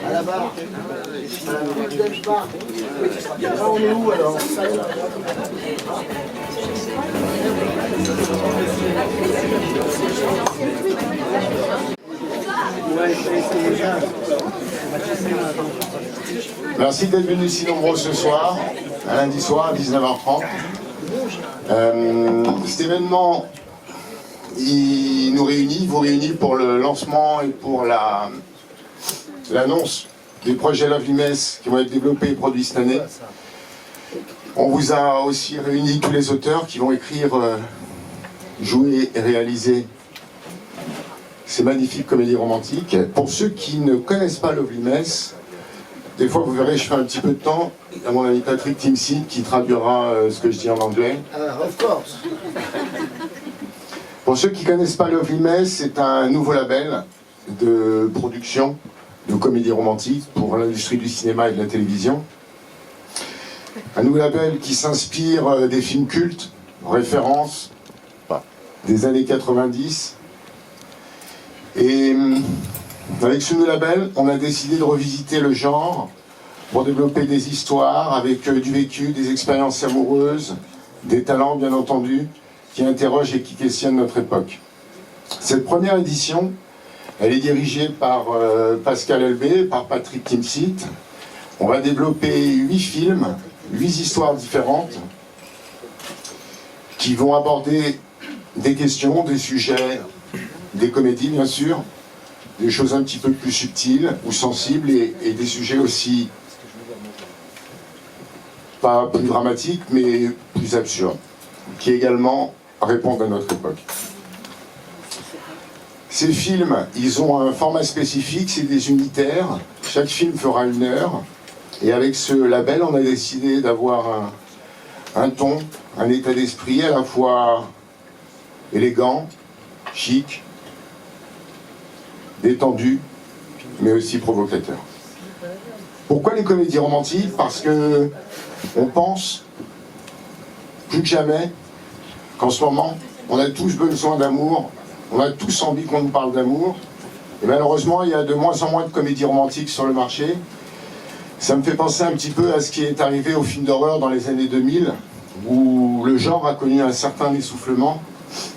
À la barre. Là, on est où alors? Merci d'être venus si nombreux ce soir, un lundi soir à 19h30. Cet événement, il nous réunit, vous réunit pour le lancement et pour l'annonce des projets Lovely Mess qui vont être développés et produits cette année. On vous a aussi réuni tous les auteurs qui vont écrire, jouer et réaliser ces magnifiques comédies romantiques. Pour ceux qui ne connaissent pas Lovely Mess, des fois vous verrez, je fais un petit peu de temps, à mon ami Patrick Timsit qui traduira ce que je dis en anglais. Of course. Pour ceux qui ne connaissent pas Lovely Mess, c'est un nouveau label de production de comédies romantiques pour l'industrie du cinéma et de la télévision. Un nouveau label qui s'inspire des films cultes, références des années 90. Et avec ce nouveau label, on a décidé de revisiter le genre pour développer des histoires avec du vécu, des expériences amoureuses, des talents bien entendu, qui interrogent et qui questionnent notre époque. Cette première édition, elle est dirigée par Pascal Elbé, par Patrick Timsit. On va développer 8 films, 8 histoires différentes qui vont aborder des questions, des sujets, des comédies bien sûr, des choses un petit peu plus subtiles ou sensibles et des sujets aussi pas plus dramatiques mais plus absurdes, qui également répondent à notre époque. Ces films, ils ont un format spécifique, c'est des unitaires, chaque film fera 1 heure, et avec ce label, on a décidé d'avoir un ton, un état d'esprit à la fois élégant, chic, détendu, mais aussi provocateur. Pourquoi les comédies romantiques? Parce que on pense, plus que jamais, qu'en ce moment, on a tous besoin d'amour, on a tous envie qu'on nous parle d'amour, et malheureusement, il y a de moins en moins de comédies romantiques sur le marché. Ça me fait penser un petit peu à ce qui est arrivé au film d'horreur dans les années 2000, où le genre a connu un certain essoufflement,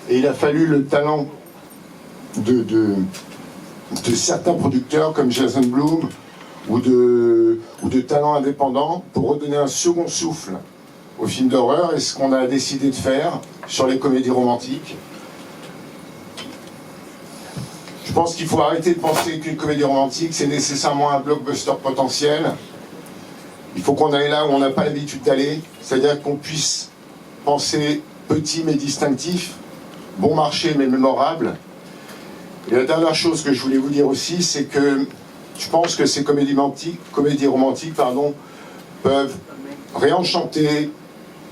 et il a fallu le talent de certains producteurs comme Jason Blum ou de talents indépendants pour redonner un second souffle au film d'horreur, et ce qu'on a décidé de faire sur les comédies romantiques. Je pense qu'il faut arrêter de penser qu'une comédie romantique c'est nécessairement un blockbuster potentiel. Il faut qu'on aille là où on n'a pas l'habitude d'aller, c'est-à-dire qu'on puisse penser petit mais distinctif, bon marché mais mémorable. Et la dernière chose que je voulais vous dire aussi, c'est que je pense que ces comédies romantiques peuvent réenchanter,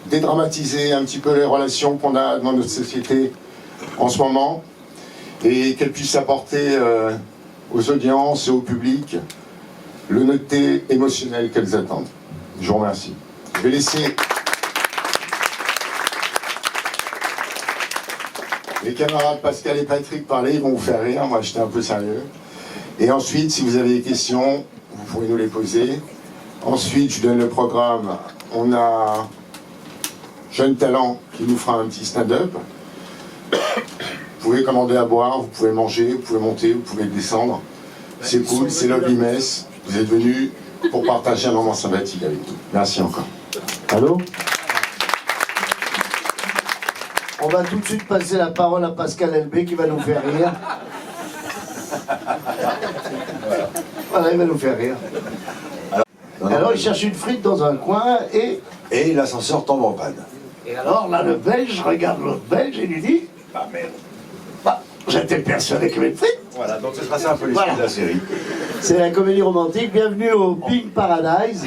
dédramatiser un petit peu les relations qu'on a dans notre société en ce moment, et qu'elles puissent apporter aux audiences et au public le noté émotionnel qu'elles attendent. Je vous remercie. Je vais laisser les camarades Pascal et Patrick parler, ils vont vous faire rire, moi j'étais un peu sérieux. Et ensuite, si vous avez des questions, vous pourrez nous les poser. Ensuite, je donne le programme. On a Jeune Talent qui nous fera un petit stand-up. Vous pouvez commander à boire, vous pouvez manger, vous pouvez monter, vous pouvez descendre. C'est cool, c'est Lovely Mess. Vous êtes venus pour partager un moment sympathique avec nous. Merci encore. Allô? On va tout de suite passer la parole à Pascal Elbé qui va nous faire rire. Voilà, il va nous faire rire. Alors il cherche une frite dans un coin et l'ascenseur tombe en panne. Et alors là le Belge regarde l'autre Belge et lui dit Ah merde. bah, j'étais persuadé qu'il y avait une frite. Voilà, donc ce sera ça un peu l'esprit de la série. C'est la comédie romantique, bienvenue au Pink Paradise.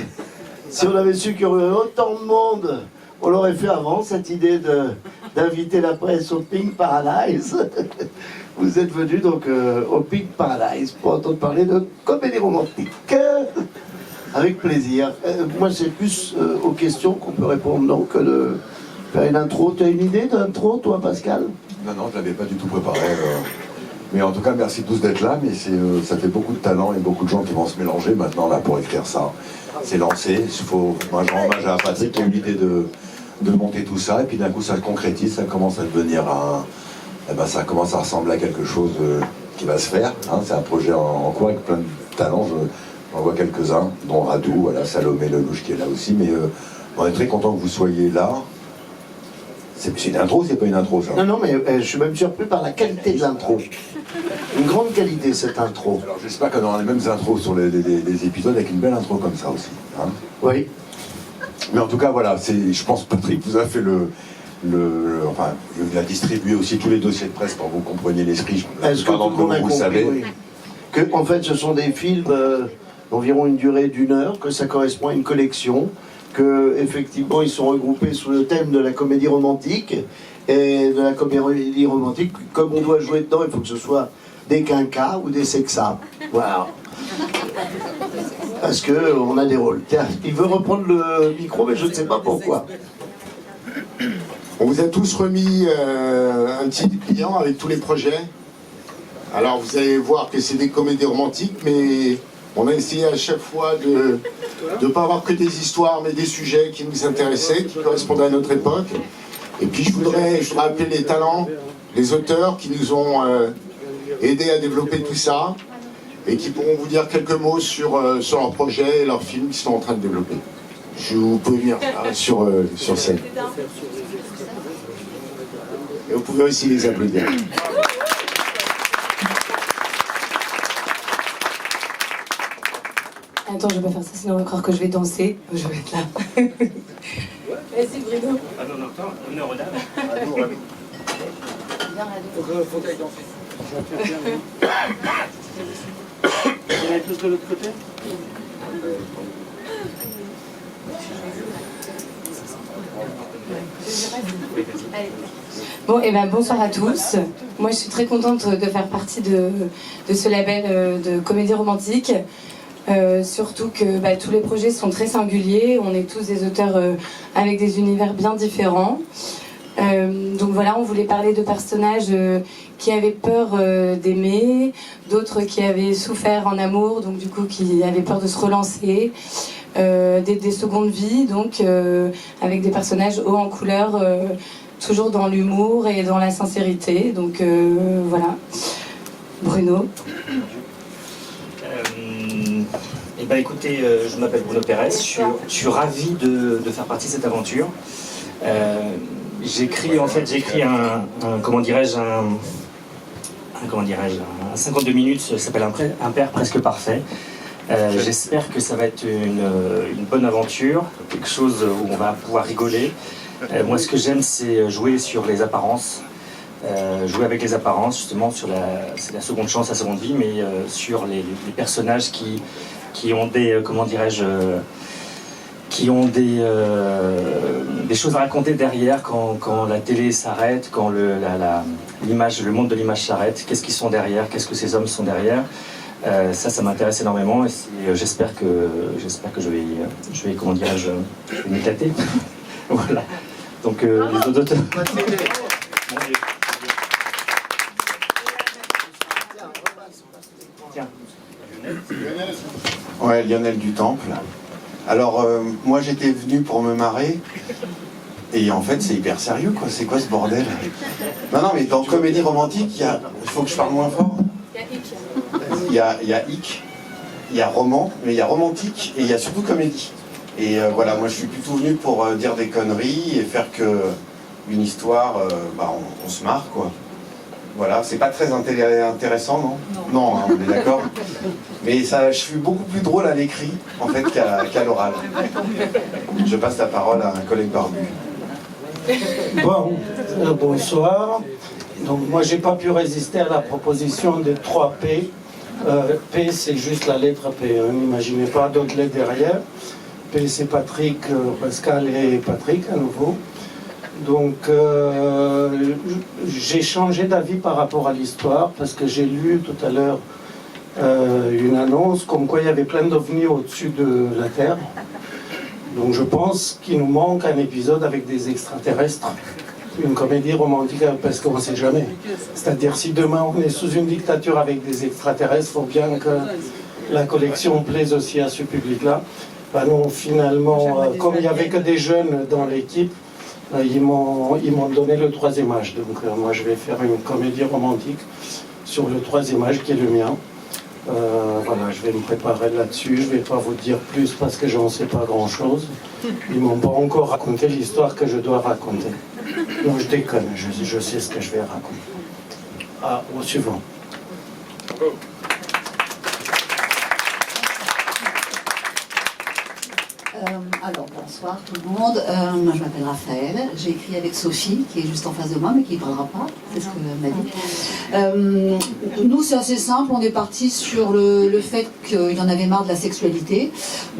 Si on avait su qu'il y aurait autant de monde, on l'aurait fait avant, cette idée d'inviter la presse au Pink Paradise. Vous êtes venus donc au Pink Paradise pour entendre parler de comédie romantique. Avec plaisir. Moi c'est plus aux questions qu'on peut répondre, donc que de faire une intro. Tu as une idée d'intro toi Pascal? Non, je l'avais pas du tout préparé. Mais en tout cas, merci tous d'être là, mais ça fait beaucoup de talent et beaucoup de gens qui vont se mélanger maintenant là pour écrire ça. C'est lancé, moi je rends hommage à Patrick qui a eu l'idée de monter tout ça, et puis d'un coup ça se concrétise, ça commence à devenir ça commence à ressembler à quelque chose qui va se faire. Hein. C'est un projet en cours avec plein de talents, j'en vois quelques-uns, dont Radou, voilà, Salomé Lelouch qui est là aussi, mais on est très content que vous soyez là. C'est une intro, c'est pas une intro ça? Non, mais je suis même surpris par la qualité de l'intro. Une grande qualité cette intro. Alors j'espère qu'on aura les mêmes intros sur les épisodes avec une belle intro comme ça aussi. Hein. Oui. Mais en tout cas, voilà, je pense que Patrick vous a fait enfin, il a distribué aussi tous les dossiers de presse pour que vous compreniez l'esprit. Est-ce que tout le monde a compris, oui, que en fait ce sont des films d'environ une durée d'1 heure, que ça correspond à une collection, que effectivement ils sont regroupés sous le thème de la comédie romantique, et de la comédie romantique, comme on doit jouer dedans, il faut que ce soit des quinquas ou des sexas. Voilà. Parce qu'on a des rôles. Tiens, il veut reprendre le micro, mais je ne sais pas pourquoi. On vous a tous remis un petit dépliant avec tous les projets. Alors vous allez voir que c'est des comédies romantiques, mais on a essayé à chaque fois de ne pas avoir que des histoires, mais des sujets qui nous intéressaient, qui correspondaient à notre époque. Et puis je voudrais appeler les talents, les auteurs qui nous ont aidés à développer tout ça, et qui pourront vous dire quelques mots sur leurs projets et leurs films qu'ils sont en train de développer. Vous pouvez venir sur scène. Et vous pouvez aussi les applaudir. Attends, je vais pas faire ça, sinon on va croire que je vais danser. Je vais être là. Vas-y, Bruno. Ah non, non, attends, honneur aux dames. Faut qu'elle danse. Il y en a plus de l'autre côté? Bon, et ben bonsoir à tous. Moi, je suis très contente de faire partie de ce label de comédie romantique. Surtout que tous les projets sont très singuliers. On est tous des auteurs avec des univers bien différents. Donc voilà, on voulait parler de personnages qui avaient peur d'aimer, d'autres qui avaient souffert en amour, donc du coup qui avaient peur de se relancer, des secondes vies, donc avec des personnages hauts en couleur, toujours dans l'humour et dans la sincérité. Donc voilà. Bruno. Eh ben écoutez, je m'appelle Bruno Pérez, je suis ravi de faire partie de cette aventure. J'écris un 52 minutes, ça s'appelle un père presque parfait. J'espère que ça va être une bonne aventure, quelque chose où on va pouvoir rigoler. Moi, ce que j'aime, c'est jouer sur les apparences, jouer avec les apparences, justement, c'est la seconde chance, la seconde vie, mais sur les personnages qui ont des, qui ont des choses à raconter derrière quand la télé s'arrête, quand le monde de l'image s'arrête. Qu'est-ce qu'ils sont derrière, qu'est-ce que ces hommes sont derrière. Ça m'intéresse énormément et j'espère que je vais m'éclater. Voilà. Donc les auteurs. Tiens. Ouais, Lionel du Temple. Alors, moi j'étais venu pour me marrer, et en fait c'est hyper sérieux quoi, c'est quoi ce bordel? Non, mais dans comédie romantique, il faut que je parle moins fort. Il y a hic, il y a roman, mais il y a romantique, et il y a surtout comédie. Et voilà, moi je suis plutôt venu pour dire des conneries et faire une histoire, on se marre quoi. Voilà, c'est pas très intéressant, non? Non, hein, on est d'accord. Mais je suis beaucoup plus drôle à l'écrit, en fait, qu'à l'oral. Je passe la parole à un collègue barbu. Bon, bonsoir. Donc moi, j'ai pas pu résister à la proposition des 3 P. P, c'est juste la lettre P. Hein. N'imaginez pas d'autres lettres derrière. P, c'est Patrick, Pascal et Patrick, à nouveau. Donc, j'ai changé d'avis par rapport à l'histoire parce que j'ai lu tout à l'heure une annonce comme quoi il y avait plein d'ovnis au-dessus de la Terre. Donc, je pense qu'il nous manque un épisode avec des extraterrestres. une comédie romantique parce qu'on ne sait jamais. C'est-à-dire si demain on est sous une dictature avec des extraterrestres, il faut bien que la collection plaise aussi à ce public-là. Ben non, finalement, comme il n'y avait que des jeunes dans l'équipe, ils m'ont donné le troisième âge. Donc moi je vais faire une comédie romantique sur le troisième âge qui est le mien. Voilà, je vais me préparer là-dessus, je ne vais pas vous dire plus parce que j'en sais pas grand-chose. Ils m'ont pas encore raconté l'histoire que je dois raconter. Non, je déconne, je sais ce que je vais raconter. Ah, au suivant. Alors, bonsoir tout le monde. Moi, je m'appelle Raphaël. J'ai écrit avec Sophie, qui est juste en face de moi, mais qui ne parlera pas. C'est ce qu'elle m'a dit. Nous, c'est assez simple. On est parti sur le fait qu'il y en avait marre de la sexualité.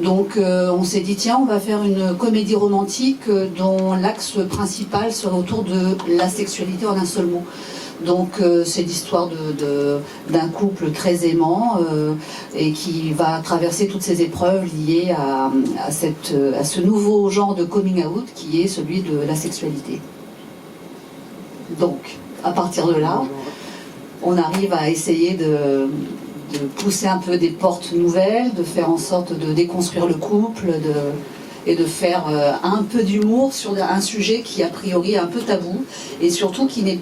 Donc, on s'est dit, tiens, on va faire une comédie romantique dont l'axe principal serait autour de la sexualité en un seul mot. Donc c'est l'histoire d'un couple très aimant et qui va traverser toutes ces épreuves liées à ce nouveau genre de coming out qui est celui de la sexualité. Donc à partir de là, on arrive à essayer de pousser un peu des portes nouvelles, de faire en sorte de déconstruire le couple, et de faire un peu d'humour sur un sujet qui a priori est un peu tabou et surtout qui n'est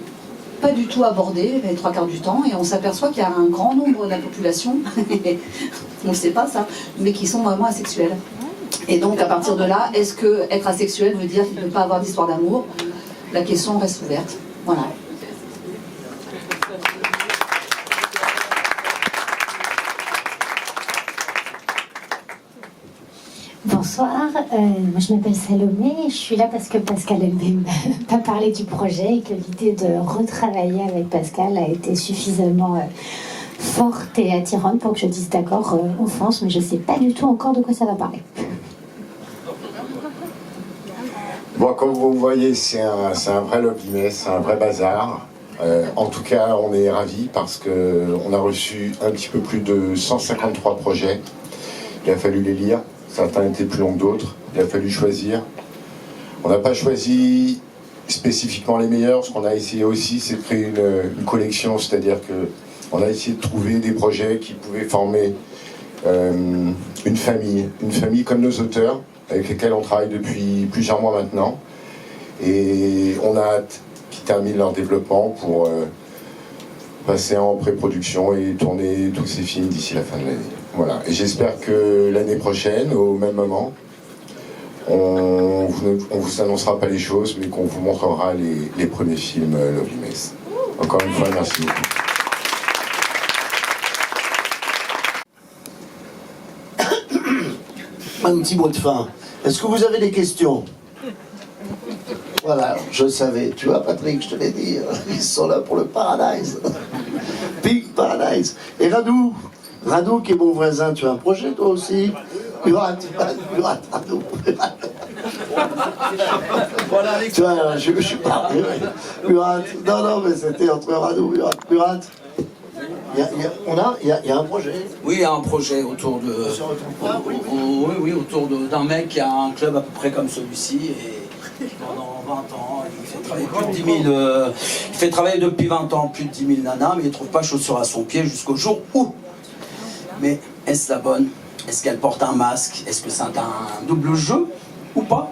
pas du tout abordé les trois quarts du temps, et on s'aperçoit qu'il y a un grand nombre de la population, on ne sait pas ça, mais qui sont vraiment asexuels. Et donc à partir de là, est-ce que être asexuel veut dire qu'il ne peut pas avoir d'histoire d'amour? La question reste ouverte. Voilà. Bonsoir, moi je m'appelle Salomé, je suis là parce que Pascal aimait pas parler du projet et que l'idée de retravailler avec Pascal a été suffisamment forte et attirante pour que je dise d'accord, on fonce, mais je sais pas du tout encore de quoi ça va parler. Bon, comme vous voyez, c'est un vrai lobby, c'est un vrai bazar. En tout cas, on est ravis parce qu'on a reçu un petit peu plus de 153 projets. Il a fallu les lire. Certains étaient plus longs que d'autres, il a fallu choisir. On n'a pas choisi spécifiquement les meilleurs, ce qu'on a essayé aussi, c'est de créer une collection, c'est-à-dire qu'on a essayé de trouver des projets qui pouvaient former une famille comme nos auteurs, avec lesquels on travaille depuis plusieurs mois maintenant. Et on a hâte qu'ils terminent leur développement pour passer en pré-production et tourner tous ces films d'ici la fin de l'année. Voilà, et j'espère que l'année prochaine, au même moment, on vous annoncera pas les choses, mais qu'on vous montrera les premiers films Lovely Mess. Encore une fois, merci beaucoup. Un petit mot de fin. Est-ce que vous avez des questions? Voilà, je savais. Tu vois, Patrick, je te l'ai dit, ils sont là pour le Paradise. Pink Paradise. Et Radou qui est mon voisin, tu as un projet toi aussi? Murat, Radou. Tu vois, je suis pas. Murat, non, mais c'était entre Radou, Murat. Il y a un projet. Oui, il y a un projet autour de. Autour d'un mec qui a un club à peu près comme celui-ci et pendant 20 ans, il fait travailler plus de 10 000. Il fait travailler depuis 20 ans plus de 10 000 nanas, mais il ne trouve pas chaussure à son pied jusqu'au jour où. Mais est-ce la bonne? Est-ce qu'elle porte un masque? Est-ce que c'est un double jeu ou pas?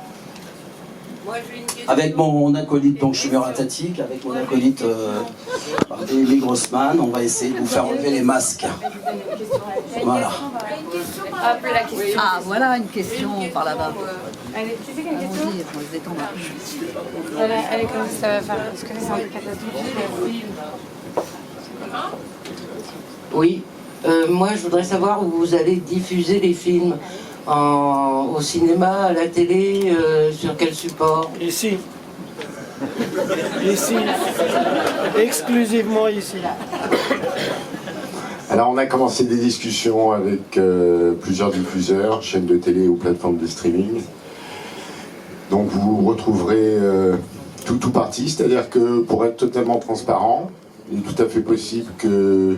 Avec mon acolyte, donc je suis muratatique, avec mon acolyte Barthélémy Grossman, on va essayer de vous faire enlever les masques. Voilà. Ah, voilà une question par là-bas. Allez, tu sais quelle question? Allons-y, on se détend un peu. Elle commence à faire. Est-ce que c'est un peu catastrophique? Oui, moi je voudrais savoir où vous allez diffuser les films. Au cinéma, à la télé, sur quel support? Ici. Ici. Exclusivement ici. Alors on a commencé des discussions avec plusieurs diffuseurs, chaînes de télé ou plateformes de streaming. Donc vous retrouverez tout parti, c'est-à-dire que pour être totalement transparent, il est tout à fait possible que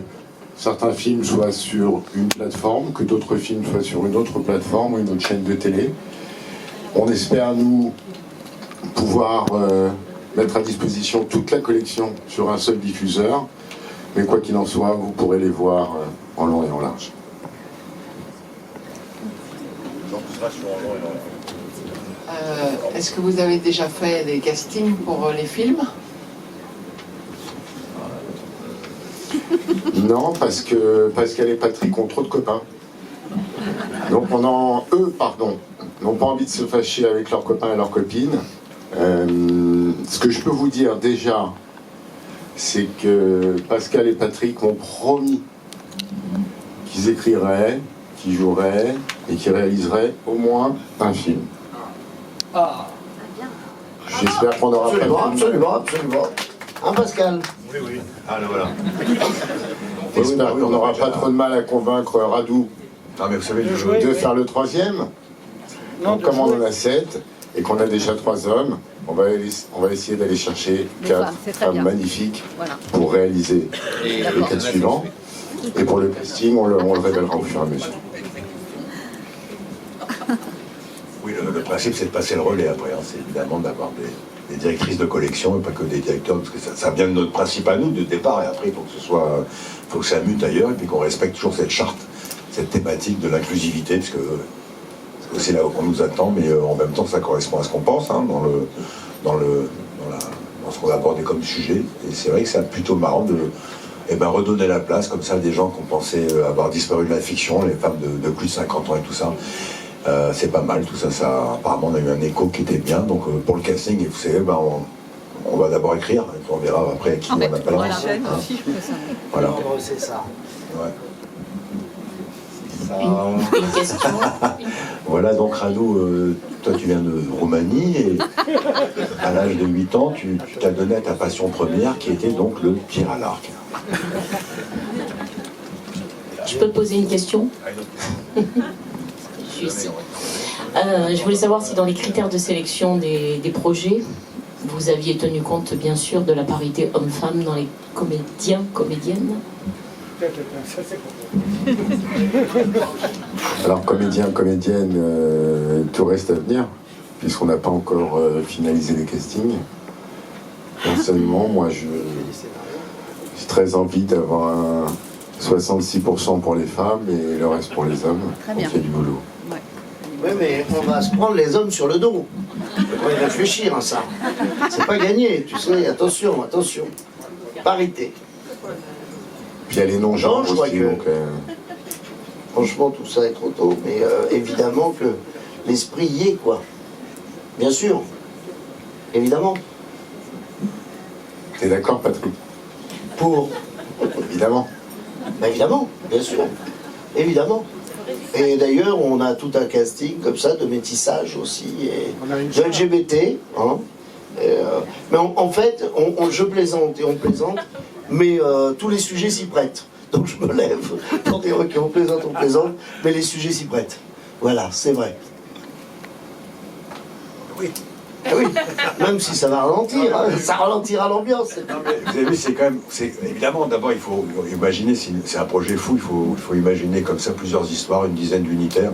certains films soient sur une plateforme, que d'autres films soient sur une autre plateforme ou une autre chaîne de télé. On espère, nous, pouvoir mettre à disposition toute la collection sur un seul diffuseur. Mais quoi qu'il en soit, vous pourrez les voir en long et en large. Est-ce que vous avez déjà fait des castings pour les films? Non, parce que Pascal et Patrick ont trop de copains. Donc eux, n'ont pas envie de se fâcher avec leurs copains et leurs copines. Ce que je peux vous dire déjà, c'est que Pascal et Patrick m'ont promis qu'ils écriraient, qu'ils joueraient et qu'ils réaliseraient au moins un film. J'espère qu'on aura Absolument. Hein, Pascal? Oui. Ah, là, voilà. J'espère qu'on n'aura pas trop de mal à convaincre Radou mais vous savez, de faire le 3e. Donc, comme on en a 7 et qu'on a déjà 3 hommes, on va essayer d'aller chercher 4 femmes magnifiques pour réaliser les 4 suivants. Et pour le casting, on le révélera au fur et à mesure. Oui, le principe, c'est de passer le relais après. C'est évidemment d'avoir des directrices de collection et pas que des directeurs, parce que ça vient de notre principe à nous, de départ, et après, il faut que ça mute ailleurs, et puis qu'on respecte toujours cette charte, cette thématique de l'inclusivité, parce que c'est là où on nous attend, mais en même temps, ça correspond à ce qu'on pense, dans ce qu'on a abordé comme sujet. Et c'est vrai que c'est plutôt marrant de redonner la place, comme ça, à des gens qu'on pensait avoir disparu de la fiction, les femmes de plus de 50 ans et tout ça. C'est pas mal, tout ça, apparemment on a eu un écho qui était bien, donc pour le casting, et vous savez, on va d'abord écrire, et puis on verra après qui on appellera. Voilà. C'est ça. Ouais. Une question. Voilà, donc Radou, toi tu viens de Roumanie, et à l'âge de 8 ans, tu t'as donné à ta passion première, qui était donc le tir à l'arc. Je peux te poser une question? Je suis ici. Je voulais savoir si dans les critères de sélection des projets, vous aviez tenu compte bien sûr de la parité homme-femme dans les comédiens, comédiennes. Alors comédien, comédienne, tout reste à venir, puisqu'on n'a pas encore finalisé les castings. Personnellement, moi j'ai très envie d'avoir un 66% pour les femmes et le reste pour les hommes. Donc il y a du boulot. Oui, mais on va se prendre les hommes sur le dos. On va y réfléchir à ça. C'est pas gagné, tu sais, attention. Parité. Puis il y a les non-genres je crois aussi, que... donc... Franchement, tout ça est trop tôt, mais évidemment que l'esprit y est, quoi. Bien sûr. Évidemment. T'es d'accord, Patrick? Pour... Évidemment. Bah, évidemment, bien sûr. Évidemment. Et d'ailleurs, on a tout un casting comme ça, de métissage aussi, et de LGBT. Hein. Mais en fait, je plaisante et on plaisante, mais tous les sujets s'y prêtent. Donc je me lève pour dire ok, on plaisante, mais les sujets s'y prêtent. Voilà, c'est vrai. Oui. Ah oui, même si ça va ralentir, hein, ça ralentira l'ambiance. Vous avez vu, évidemment, d'abord, il faut imaginer, c'est un projet fou, il faut imaginer comme ça plusieurs histoires, une dizaine d'unitaires.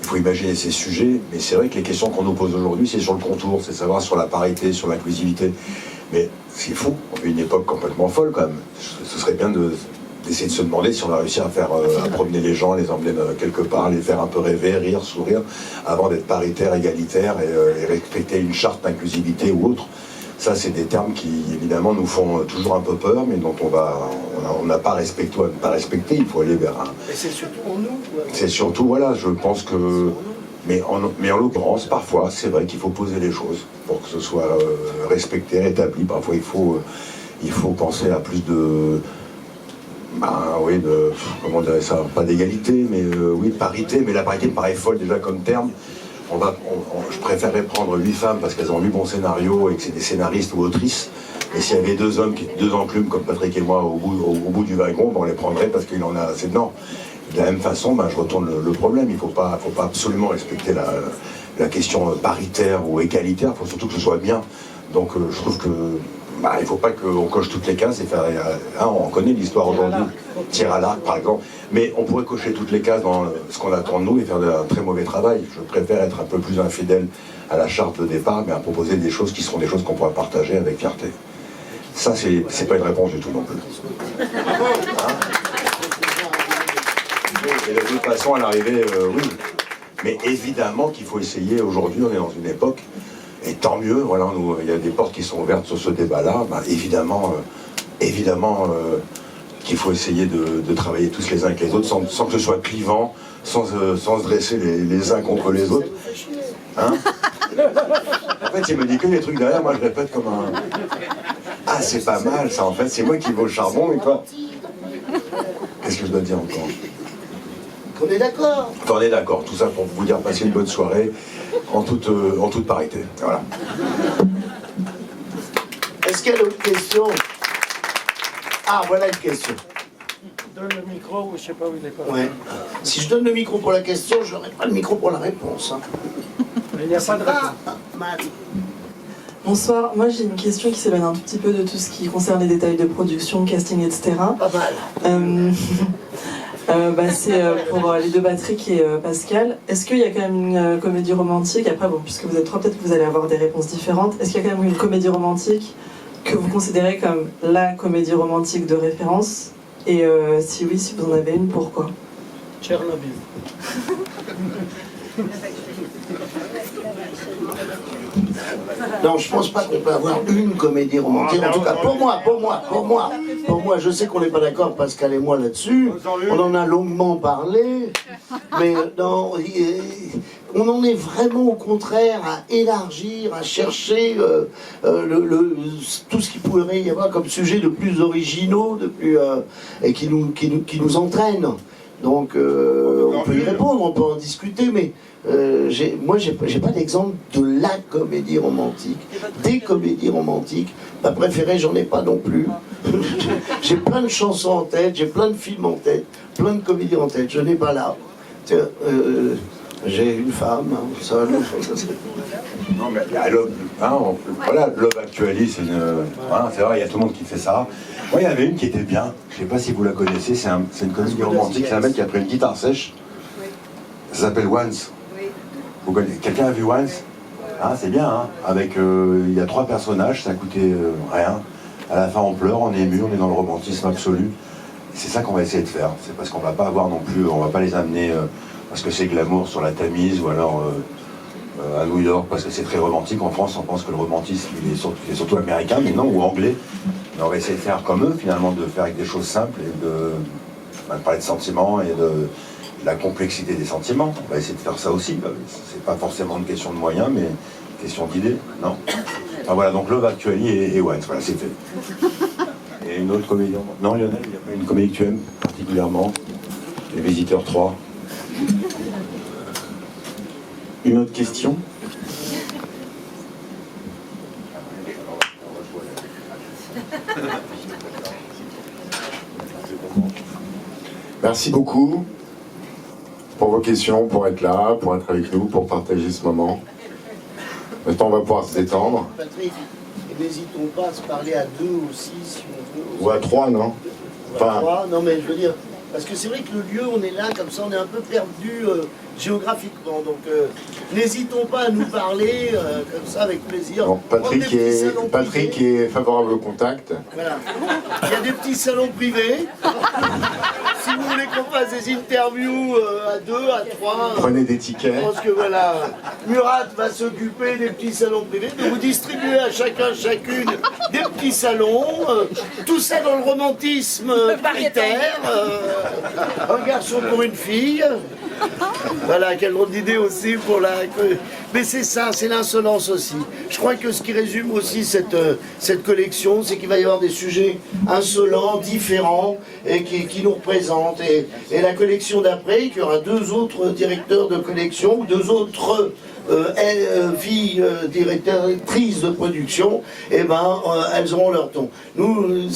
Il faut imaginer ces sujets, mais c'est vrai que les questions qu'on nous pose aujourd'hui, c'est sur le contour, c'est savoir sur la parité, sur l'inclusivité. Mais c'est fou, on vit une époque complètement folle quand même. Ce serait bien d'essayer de se demander si on a réussi à promener les gens, les emmener quelque part, les faire un peu rêver, rire, sourire, avant d'être paritaire, égalitaire et respecter une charte d'inclusivité ou autre. Ça, c'est des termes qui, évidemment, nous font toujours un peu peur, mais dont on n'a pas respecté, à ne pas respecter. Il faut aller vers un... Et c'est surtout pour nous. C'est surtout, voilà, je pense que... Mais en l'occurrence, parfois, c'est vrai qu'il faut poser les choses pour que ce soit respecté, rétabli. Parfois, il faut penser à plus de... oui, comment dirais ça, pas d'égalité, mais oui, de parité, mais la parité me paraît folle déjà comme terme. Je préférerais prendre 8 femmes parce qu'elles ont 8 bons scénarios et que c'est des scénaristes ou autrices. Et s'il y avait 2 hommes qui étaient 2 enclumes comme Patrick et moi au bout du wagon, on les prendrait parce qu'il en a assez dedans. De la même façon, je retourne le problème. Il ne faut pas absolument respecter la question paritaire ou égalitaire. Il faut surtout que ce soit bien. Donc je trouve que il ne faut pas qu'on coche toutes les cases et faire... on connaît l'histoire aujourd'hui. Tir à l'arc, par exemple. Mais on pourrait cocher toutes les cases dans ce qu'on attend de nous et faire un très mauvais travail. Je préfère être un peu plus infidèle à la charte de départ, mais à proposer des choses qui seront des choses qu'on pourra partager avec fierté. Ça, c'est pas une réponse du tout non plus. Et de toute façon, à l'arrivée, oui. Mais évidemment qu'il faut essayer, aujourd'hui, on est dans une époque, et tant mieux, voilà, il y a des portes qui sont ouvertes sur ce débat-là, ben, évidemment qu'il faut essayer de travailler tous les uns avec les autres, sans que ce soit clivant, sans se dresser les uns contre les autres. Hein? En fait, il me dit que des trucs derrière, moi je répète comme un... Ah, c'est pas mal ça, en fait, c'est moi qui vais au charbon, et toi... Qu'est-ce que je dois dire encore? On est d'accord. On est d'accord, tout ça pour vous dire passer une bonne soirée en toute parité. Voilà. Est-ce qu'il y a d'autres questions? Ah, voilà une question. Donne le micro ou je sais pas où il est pas. Ouais. Si je donne le micro pour la question, je n'aurai pas le micro pour la réponse. Hein. Mais il n'y a pas de réponse. Bonsoir, moi j'ai une question qui s'éloigne un tout petit peu de tout ce qui concerne les détails de production, casting, etc. Pas mal. C'est pour les deux Patrick et Pascal. Est-ce qu'il y a quand même une comédie romantique? Après, bon, puisque vous êtes trois, peut-être que vous allez avoir des réponses différentes. Est-ce qu'il y a quand même une comédie romantique que vous considérez comme la comédie romantique de référence? Et si oui, si vous en avez une, pourquoi? Tchernobyl. Non, je pense pas qu'on peut avoir une comédie romantique. En tout cas, pour moi, je sais qu'on n'est pas d'accord, Pascal et moi, là-dessus. On en a longuement parlé. Mais non, on en est vraiment au contraire à élargir, à chercher tout ce qu'il pourrait y avoir comme sujet de plus originaux, de plus, et qui nous entraîne. Donc, on peut y répondre, on peut en discuter, mais moi, j'ai pas d'exemple de la comédie romantique, des comédies romantiques. Ma préférée, j'en ai pas non plus. J'ai plein de chansons en tête, j'ai plein de films en tête, plein de comédies en tête. Je n'ai pas là. J'ai une femme, seule. Non, mais il y a Love, voilà, Love Actually, c'est vrai, il y a tout le monde qui fait ça. Moi, il y en avait une qui était bien, je ne sais pas si vous la connaissez, c'est une comédie romantique, c'est un mec qui a pris une guitare sèche, ça s'appelle Once. Quelqu'un a vu Once? C'est bien, hein. Avec, il y a 3 personnages, ça a coûté rien. À la fin, on pleure, on est ému, on est dans le romantisme absolu. C'est ça qu'on va essayer de faire, c'est parce qu'on va pas avoir non plus, on va pas les amener parce que c'est glamour sur la Tamise, ou alors à New York, parce que c'est très romantique. En France, on pense que le romantisme, il est surtout américain, mais non, ou anglais. Mais on va essayer de faire comme eux, finalement, de faire avec des choses simples, et de parler de sentiments, et de la complexité des sentiments. On va essayer de faire ça aussi. C'est pas forcément une question de moyens, mais une question d'idées, non? Enfin voilà, donc Love Actually et Once, voilà, c'est fait. Et une autre comédie? Non, Lionel, il n'y a pas une comédie que tu aimes particulièrement? Les Visiteurs 3. Une autre question? Merci beaucoup pour vos questions, pour être là, pour être avec nous, pour partager ce moment. Maintenant, on va pouvoir se détendre. Patrick, n'hésitons pas à se parler à 2 aussi, si on veut. Ou à 3, non? Enfin, à 3, non mais je veux dire, parce que c'est vrai que le lieu, on est là, comme ça, on est un peu perdu géographiquement. Donc, n'hésitons pas à nous parler, comme ça, avec plaisir. Bon, Patrick est favorable au contact. Voilà. Il y a des petits salons privés. Si vous voulez qu'on fasse des interviews à 2, à 3... Prenez des tickets. Je pense que voilà, Murat va s'occuper des petits salons privés, de vous distribuer à chacune des petits salons, tout ça dans le romantisme paritaire, un garçon pour une fille. Voilà, quelle drôle d'idée aussi pour la... Mais c'est ça, c'est l'insolence aussi. Je crois que ce qui résume aussi cette collection, c'est qu'il va y avoir des sujets insolents, différents, et qui nous représentent. Et la collection d'après, qu'il y aura 2 autres directeurs de collection, ou 2 autres filles directrices de production, et elles auront leur ton. Nous,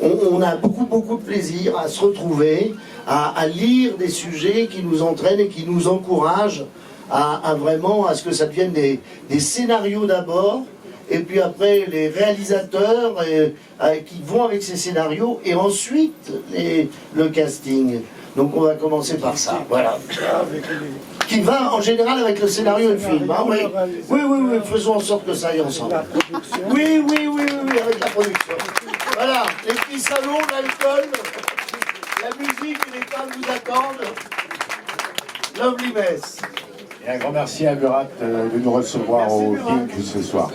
on a beaucoup de plaisir à se retrouver, à lire des sujets qui nous entraînent et qui nous encouragent à vraiment à ce que ça devienne des scénarios d'abord, et puis après les réalisateurs qui vont avec ces scénarios, et ensuite le casting. Donc on va commencer par ça, voilà. Qui va en général avec le scénario du film. Hein, oui. Oui, faisons en sorte que ça aille ensemble. Oui, avec la production. Voilà, les petits salons, l'alcool, la musique et les tables vous attendent. Lovely mess. Et un grand merci à Murat de nous recevoir au Pink ce soir.